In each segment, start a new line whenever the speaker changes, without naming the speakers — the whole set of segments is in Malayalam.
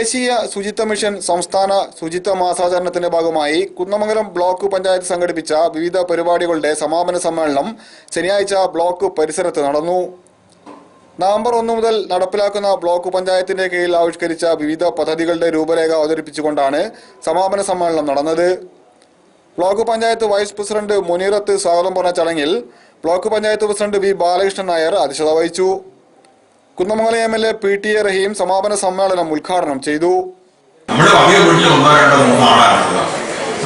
ദേശീയ ശുചിത്വ മിഷൻ സംസ്ഥാന ശുചിത്വ മാസാചരണത്തിന്റെ ഭാഗമായി കുന്നമംഗലം ബ്ലോക്ക് പഞ്ചായത്ത് സംഘടിപ്പിച്ച വിവിധ പരിപാടികളുടെ സമാപന സമ്മേളനം ശനിയാഴ്ച ബ്ലോക്ക് പരിസരത്ത് നടന്നു. നവംബർ 1 മുതൽ നടപ്പിലാക്കുന്ന ബ്ലോക്ക് പഞ്ചായത്തിന്റെ കീഴിൽ ആവിഷ്കരിച്ച വിവിധ പദ്ധതികളുടെ രൂപരേഖ അവതരിപ്പിച്ചുകൊണ്ടാണ് സമാപന സമ്മേളനം നടന്നത്. Block panchayat vice president Muneerath സ്വാഗതം പറഞ്ഞ ചടങ്ങിൽ block panchayat president V Balakrishnan Nair അധ്യക്ഷത വഹിച്ചു. കുന്നമംഗലം MLA PT റഹീം സമാപന സമ്മേളനം ഉദ്ഘാടനം ചെയ്തു.
നമ്മുടെ വലിയ വീട്ടിൽ 1, 2, 3 ആളാണ്.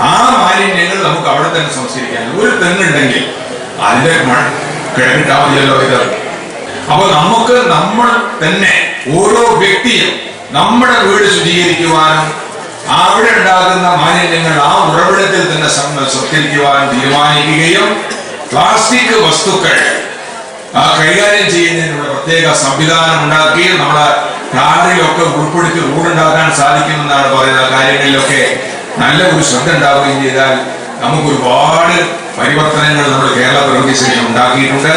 ആ മാലിന്യങ്ങൾ നമുക്ക് അവിടെ തന്നെ സംസ്കരിക്കാൻ ഒരു തെങ്ങുണ്ടെങ്കിൽ അതിന്റെ കിടക്കിട്ടാവില്ലല്ലോ ഇത്. അപ്പൊ നമുക്ക് നമ്മൾ തന്നെ ഓരോ വ്യക്തിയും നമ്മുടെ വീട് ശുചീകരിക്കുവാനും അവിടെ ഉണ്ടാകുന്ന മാലിന്യങ്ങൾ ആ ഉറവിടത്തിൽ തന്നെ സംസ്കരിക്കുവാനും തീരുമാനിക്കുകയും പ്ലാസ്റ്റിക് വസ്തുക്കൾ കൈകാര്യം ചെയ്യുന്നതിനുള്ള പ്രത്യേക സംവിധാനം ഉണ്ടാക്കി നമ്മുടെ പ്ലാനിലൊക്കെ ഉൾപ്പെടുത്തി റോഡുണ്ടാക്കാൻ സാധിക്കുമെന്നാണ് പറയുന്ന കാര്യങ്ങളിലൊക്കെ നല്ല ഒരു ശ്രദ്ധ ഉണ്ടാവുകയും ചെയ്താൽ നമുക്ക് ഒരുപാട് പരിവർത്തനങ്ങൾ നമ്മുടെ കേരള പ്രകൃതി ഉണ്ടാക്കിയിട്ടുണ്ട്.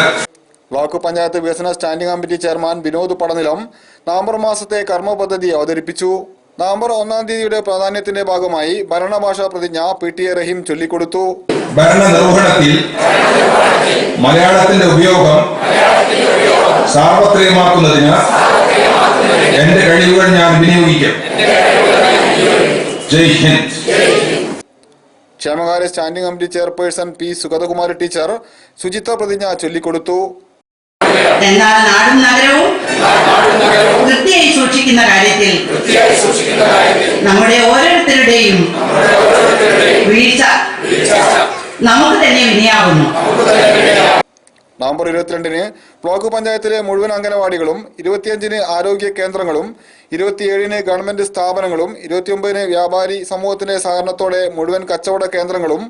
ബ്ലോക്ക് പഞ്ചായത്ത് വികസന സ്റ്റാൻഡിംഗ് കമ്മിറ്റി ചെയർമാൻ വിനോദ് പടനിലം നവംബർ മാസത്തെ കർമ്മ പദ്ധതി അവതരിപ്പിച്ചു. നവംബർ 1-ാം തീയതിയുടെ പ്രാധാന്യത്തിന്റെ ഭാഗമായി ഭരണഭാഷാ പ്രതിജ്ഞ PT റഹീം ചൊല്ലിക്കൊടുത്തു.
ഭരണ നിർവഹണത്തിൽ മലയാളത്തിന്റെ ഉപയോഗം സാർവത്രികമാക്കുന്നതിന് എന്റെ കഴിവുകൾ ഞാൻ വിനിയോഗിക്കും. ജയ് ഹിന്ദ്.
ക്ഷേമകാര്യ standing committee chairperson P Sugathakumari teacher ശുചിത്വ പ്രതിജ്ഞ ചൊല്ലിക്കൊടുത്തു.
എന്നാൽ നാടും നഗരവും വൃത്തിയായി സൂക്ഷിക്കുന്ന കാര്യത്തിൽ നമ്മുടെ ഓരോരുത്തരുടെയും വീഴ്ച നമുക്ക് തന്നെ വിനയാവുന്നു.
നവംബർ 22-ന് ബ്ലോക്ക് പഞ്ചായത്തിലെ മുഴുവൻ അംഗനവാടികളും, 25-ന് ആരോഗ്യ കേന്ദ്രങ്ങളും, 27-ന് ഗവൺമെന്റ് സ്ഥാപനങ്ങളും, 29-ന് വ്യാപാരി സമൂഹത്തിന്റെ സഹകരണത്തോടെ മുഴുവൻ കച്ചവട കേന്ദ്രങ്ങളും,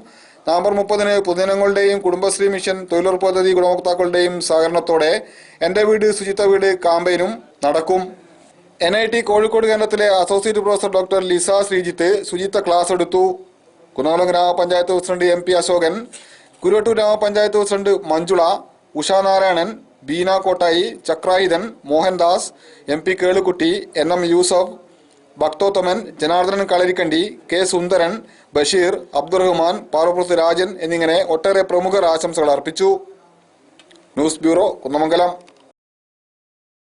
നവംബർ 30-ന് പൊതുജനങ്ങളുടെയും കുടുംബശ്രീ മിഷൻ തൊഴിലുറപ്പ് പദ്ധതി ഗുണഭോക്താക്കളുടെയും സഹകരണത്തോടെ എന്റെ വീട് ശുചിത്വ വീട് കാമ്പയിനും നടക്കും. NIT കോഴിക്കോട് കേന്ദ്രത്തിലെ associate professor doctor Lisa Sreejith ശുചിത്വ ക്ലാസ് എടുത്തു. കുന്നമംഗലം ഗ്രാമപഞ്ചായത്ത് പ്രസിഡന്റ് MP അശോകൻ, കുരുവട്ടൂർ ഗ്രാമപഞ്ചായത്ത് president Manjula, ഉഷാനാരായണൻ, Beena Kottayi, Chakrayudhan, Mohandas, MP Kelukutty, NM Yusuf, ഭക്തോത്തമൻ, Janardhanan Kalarikkandi, K സുന്ദരൻ, ബഷീർ, അബ്ദുറഹ്മാൻ, പാറപ്പുറത്ത് രാജൻ എന്നിങ്ങനെ ഒട്ടേറെ പ്രമുഖർ ആശംസകൾ അർപ്പിച്ചു. News bureau, Kunnamangalam.